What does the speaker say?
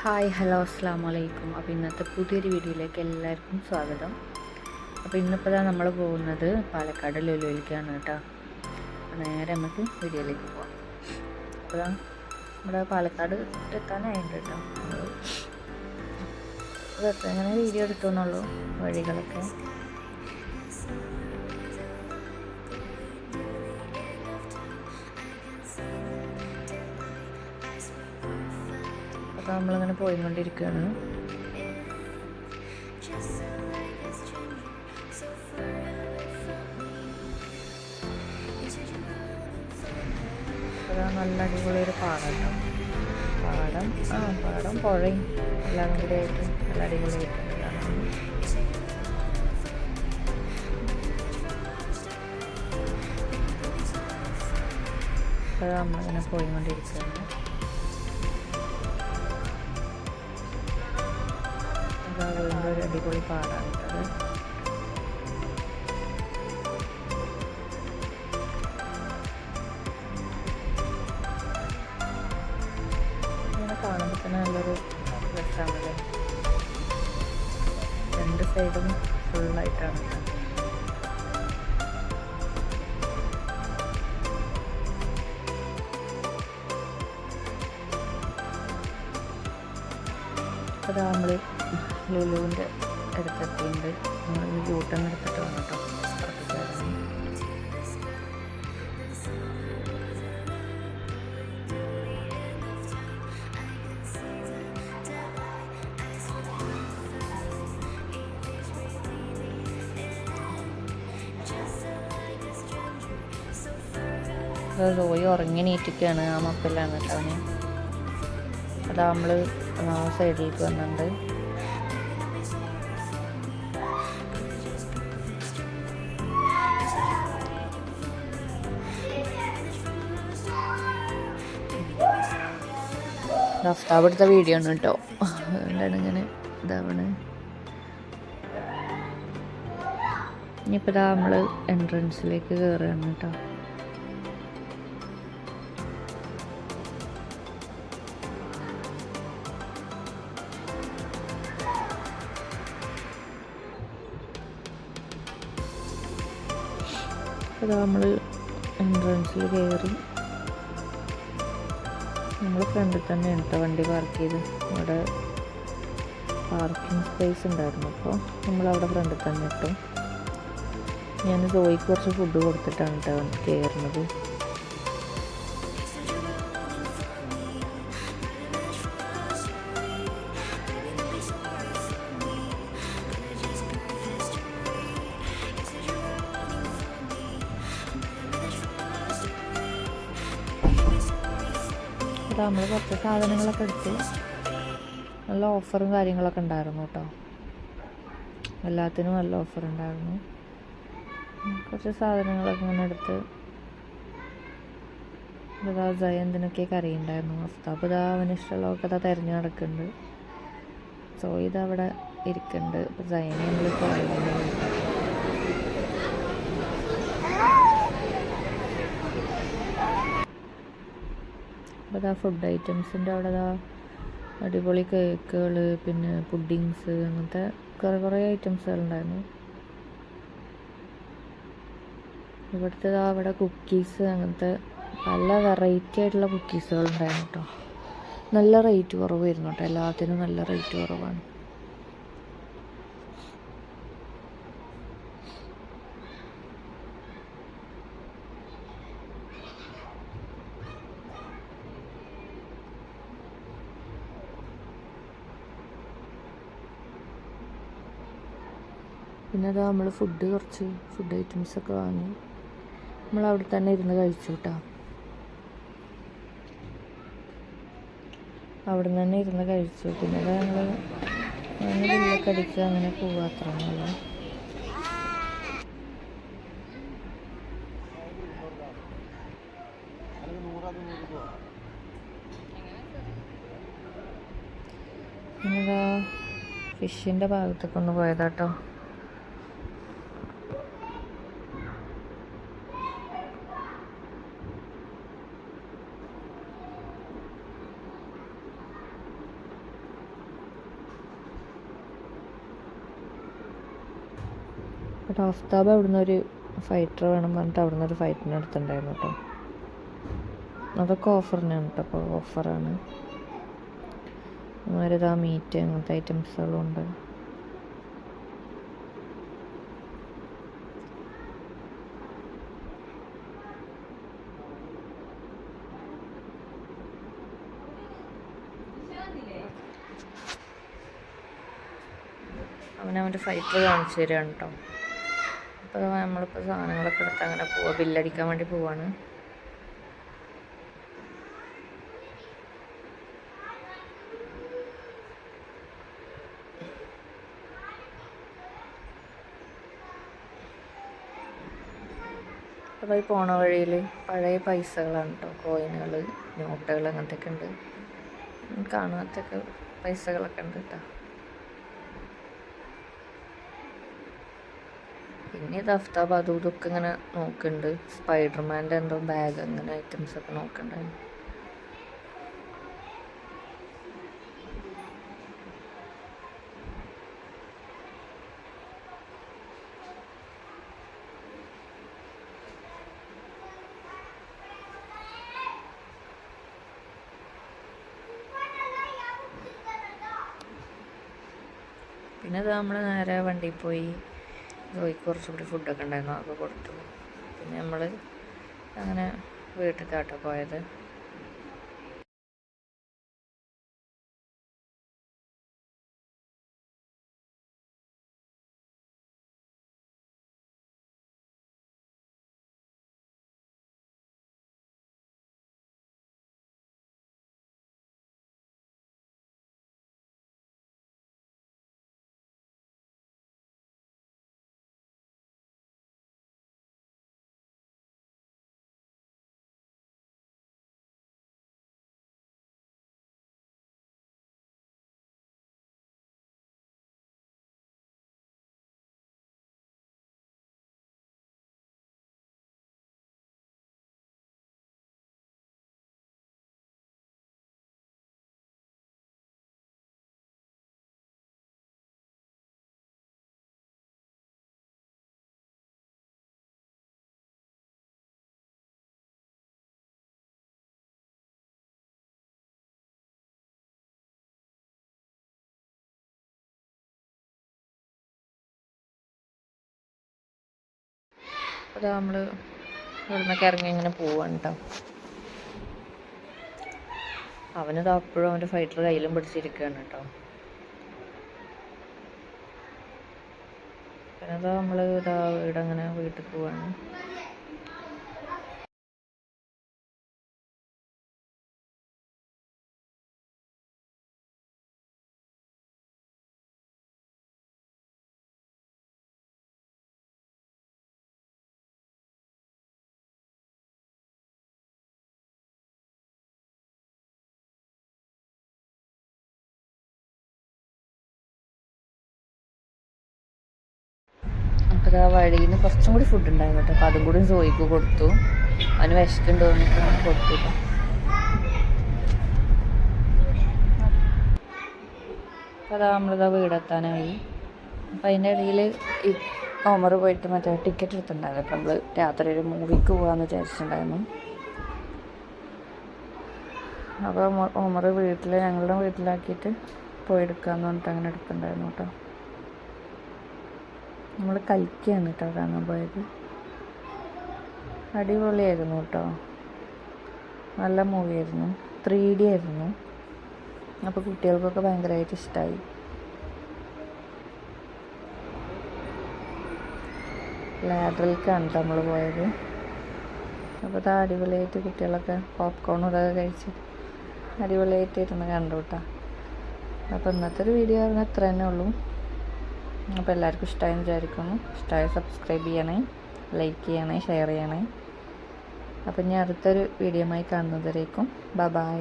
Hi hello അസ്സാം വലൈക്കും. അപ്പോൾ ഇന്നത്തെ പുതിയൊരു വീഡിയോയിലേക്ക് എല്ലാവർക്കും സ്വാഗതം. അപ്പോൾ ഇന്നിപ്പോൾ നമ്മൾ പോകുന്നത് പാലക്കാട് ലുലുവിലേക്കാണ് കേട്ടോ. നേരെ നമുക്ക് വീഡിയോയിലേക്ക് പോകാം. അപ്പോൾ നമ്മുടെ പാലക്കാട് എത്താനായിട്ടുണ്ട് കേട്ടോ. അങ്ങനെ വീഡിയോ എടുത്തോന്നുള്ളൂ വഴികളൊക്കെ. അപ്പോൾ നമ്മളിങ്ങനെ പോയിക്കൊണ്ടിരിക്കുകയാണ്. അപ്പോൾ നല്ല അടിപൊളിയൊരു പാടം കേട്ടോ. പാടം പുഴയും എല്ലാം കൂടി ആയിട്ട് നല്ല അടിപൊളിയായിട്ടുണ്ട് കാണാൻ. അപ്പോൾ നമ്മളിങ്ങനെ പോയിക്കൊണ്ടിരിക്കുകയാണ്. വീണ്ടും ഒരു അടിപൊളി പാടാണ് കേട്ടത്. ഇങ്ങനെ കാണുമ്പോൾ തന്നെ നല്ലൊരു രസമാണല്ലേ. രണ്ട് സൈഡും ഫുള്ളായിട്ടാണ്. അപ്പോൾ നമ്മൾ ലുലുവിൻ്റെ അടുത്തെത്തിയിട്ടുണ്ട്. നമ്മൾ യൂട്ടൺ എടുത്തിട്ട് വന്നു കേട്ടോ. റോയി ഉറങ്ങി നീറ്റിക്കാണ്. ആ മപ്പിലാണ് കേട്ടോ അവന്. അതാ നമ്മൾ സൈഡിലേക്ക് വന്നിട്ടുണ്ട്. അഫ്താബ് എടുത്ത വീഡിയോ ആണ് കേട്ടോ. അതുകൊണ്ടാണ് ഇങ്ങനെ ഇതാവണ്. ഇനിയിപ്പോൾ ഇതാ നമ്മൾ എൻട്രൻസിലേക്ക് കയറുകയാണ് കേട്ടോ. അതാ നമ്മൾ എൻട്രൻസിൽ കയറി. നമ്മൾ ഫ്രണ്ടിൽ തന്നെയാണ് കേട്ടോ വണ്ടി പാർക്ക് ചെയ്ത്. അവിടെ പാർക്കിംഗ് സ്പേസ് ഉണ്ടായിരുന്നു. അപ്പോൾ നമ്മളവിടെ ഫ്രണ്ടിൽ തന്നെ ഇട്ടു. ഞാൻ സോയിക്ക് കുറച്ച് ഫുഡ് കൊടുത്തിട്ടാണ് കേട്ടോ കയറുന്നത്. അപ്പോൾ നമ്മൾ കുറച്ച് സാധനങ്ങളൊക്കെ എടുത്ത് നല്ല ഓഫറും കാര്യങ്ങളൊക്കെ ഉണ്ടായിരുന്നു കേട്ടോ. എല്ലാത്തിനും നല്ല ഓഫർ ഉണ്ടായിരുന്നു. കുറച്ച് സാധനങ്ങളൊക്കെ ഇങ്ങനെ എടുത്ത് ഇതാ ജയന്തിനൊക്കെ കറിയുണ്ടായിരുന്നു. അഫ്താബ് ഇതാ അവന് ഇഷ്ടമുള്ളതൊക്കെ ഇതാ തിരഞ്ഞു നടക്കുന്നുണ്ട്. സോ ഇതവിടെ ഇരിക്കുന്നുണ്ട്. അപ്പോൾ ജയനെ നമ്മൾ പറയുന്നത് അപ്പോൾ ആ ഫുഡ് ഐറ്റംസിൻ്റെ അവിടെ അടിപൊളി കേക്കുകൾ, പിന്നെ പുഡിങ്സ്, അങ്ങനത്തെ കുറേ ഐറ്റംസുകളുണ്ടായിരുന്നു. ഇവിടുത്തെ അവിടെ കുക്കീസ്, അങ്ങനത്തെ പല വെറൈറ്റി ആയിട്ടുള്ള കുക്കീസുകളുണ്ടായിരുന്നു കേട്ടോ. നല്ല റേറ്റ് കുറവായിരുന്നു കേട്ടോ. എല്ലാത്തിനും നല്ല റേറ്റ് കുറവാണ്. പിന്നെ അതാ നമ്മൾ കുറച്ച് ഫുഡ് ഐറ്റംസൊക്കെ വാങ്ങി നമ്മൾ അവിടെ തന്നെ ഇരുന്ന് കഴിച്ചു കേട്ടോ. അവിടെ നിന്ന് തന്നെ ഇരുന്ന് കഴിച്ചു. പിന്നെ അതാ ഞങ്ങൾ ബില്ലൊക്കെ അടിക്കുക, അങ്ങനെ പോവുക, അത്രയൊന്നുമല്ല. പിന്നെ ഫിഷിൻ്റെ ഭാഗത്തൊക്കെ ഒന്ന് പോയതാട്ടോ. ഒരു ആഫ്താബ് അവിടുന്ന് ഒരു ഫൈറ്റർ വേണം പറഞ്ഞിട്ട് അവിടുന്ന് ഒരു ഫൈറ്ററിന് എടുത്തിട്ടുണ്ടായിരുന്നു കേട്ടോ. അതൊക്കെ ഓഫറിനാണ് കേട്ടോ. അപ്പോൾ ഓഫറാണ്. അതുമാതിരി മീറ്റ് അങ്ങനത്തെ ഐറ്റംസുകളും ഉണ്ട്. അവനവൻ്റെ ഫൈറ്റർ കാണിച്ചു തരികയാണ് കേട്ടോ. അപ്പോൾ നമ്മളിപ്പോൾ സാധനങ്ങളൊക്കെ എടുത്ത് അങ്ങനെ പോവാം. ബില്ലടിക്കാൻ വേണ്ടി പോവാണ്. അപ്പോൾ ഈ പോണ വഴിയിൽ പഴയ പൈസകളാണ് കേട്ടോ. കോയിനുകൾ, നോട്ടുകൾ അങ്ങനത്തെയൊക്കെ ഉണ്ട്. കാണാത്തൊക്കെ പൈസകളൊക്കെ ഉണ്ട് കേട്ടോ. പിന്നെ ഇത് അഫ്താബ് അതും ഇതൊക്കെ ഇങ്ങനെ നോക്കുന്നുണ്ട്. സ്പൈഡർമാൻ്റെ എന്തോ ബാഗ് അങ്ങനെ ഐറ്റംസൊക്കെ നോക്കണ്ടായിരുന്നു. പിന്നെ അത് നമ്മൾ നേരെ വണ്ടിയിൽ പോയി ജോയിക്ക് കുറച്ചുകൂടി ഫുഡൊക്കെ ഉണ്ടായിരുന്നു, അതൊക്കെ കൊടുത്തു. പിന്നെ നമ്മൾ അങ്ങനെ വീട്ടിലേക്കാട്ടോ പോയത്. അപ്പോൾ നമ്മൾ ഇവിടുന്നൊക്കെ ഇറങ്ങി ഇങ്ങനെ പോവാണ് കേട്ടോ. അവനത് അപ്പോഴും അവൻ്റെ ഫൈറ്റർ കയ്യിലും പിടിച്ചിരിക്കുകയാണ് കേട്ടോ. പിന്നെ നമ്മൾ ഇവിടെ അങ്ങനെ വീട്ടിൽ പോവാണ്. അപ്പോൾ ആ വഴിയിൽ നിന്ന് കുറച്ചും കൂടി ഫുഡ് ഉണ്ടായിരുന്നു കേട്ടോ. അപ്പോൾ അതും കൂടി സോയിക്ക് കൊടുത്തു. അവന് വിശക്കുണ്ടോ എന്നിട്ടാണ് കൊടുത്തു. അപ്പോൾ അതാ നമ്മളിതാ വീടെത്താനായി. അപ്പോൾ അതിൻ്റെ ഇടയിൽ ഈ ഓമർ പോയിട്ട് മറ്റേ ടിക്കറ്റ് എടുത്തിട്ടുണ്ടായിരുന്നു. അപ്പോൾ നമ്മൾ രാത്രി ഒരു മൂവിക്ക് പോകാമെന്ന് വിചാരിച്ചിട്ടുണ്ടായിരുന്നു. അപ്പോൾ ഓമർ ഞങ്ങളുടെ വീട്ടിലാക്കിയിട്ട് പോയി എടുക്കാമെന്ന് പറഞ്ഞിട്ട് അങ്ങനെ എടുത്തിട്ടുണ്ടായിരുന്നു കേട്ടോ. നമ്മൾ കൽക്കിയാണ് കേട്ടോ കാണാൻ പോയത്. അടിപൊളിയായിരുന്നു കേട്ടോ. നല്ല മൂവിയായിരുന്നു. 3D ആയിരുന്നു. അപ്പോൾ കുട്ടികൾക്കൊക്കെ ഭയങ്കരമായിട്ട് ഇഷ്ടമായി. ലാഡറിലേക്കാണ് നമ്മൾ പോയത്. അപ്പോൾ അത് അടിപൊളിയായിട്ട് കുട്ടികളൊക്കെ പോപ്കോണും ഇതൊക്കെ കഴിച്ച് അടിപൊളിയായിട്ട് ഇരുന്ന് കണ്ടു കേട്ടോ. അപ്പോൾ ഇന്നത്തെ ഒരു വീഡിയോ പറഞ്ഞാൽ ഇത്ര തന്നെ ഉള്ളൂ. അപ്പോൾ എല്ലാവർക്കും ഇഷ്ടമായി വിചാരിക്കുന്നു. ഇഷ്ടമായി സബ്സ്ക്രൈബ് ചെയ്യണേ, ലൈക്ക് ചെയ്യണേ, ഷെയർ ചെയ്യണേ. അപ്പം ഞാൻ അടുത്തൊരു വീഡിയോയുമായി കാണുന്നതുവരേക്കും ബൈ.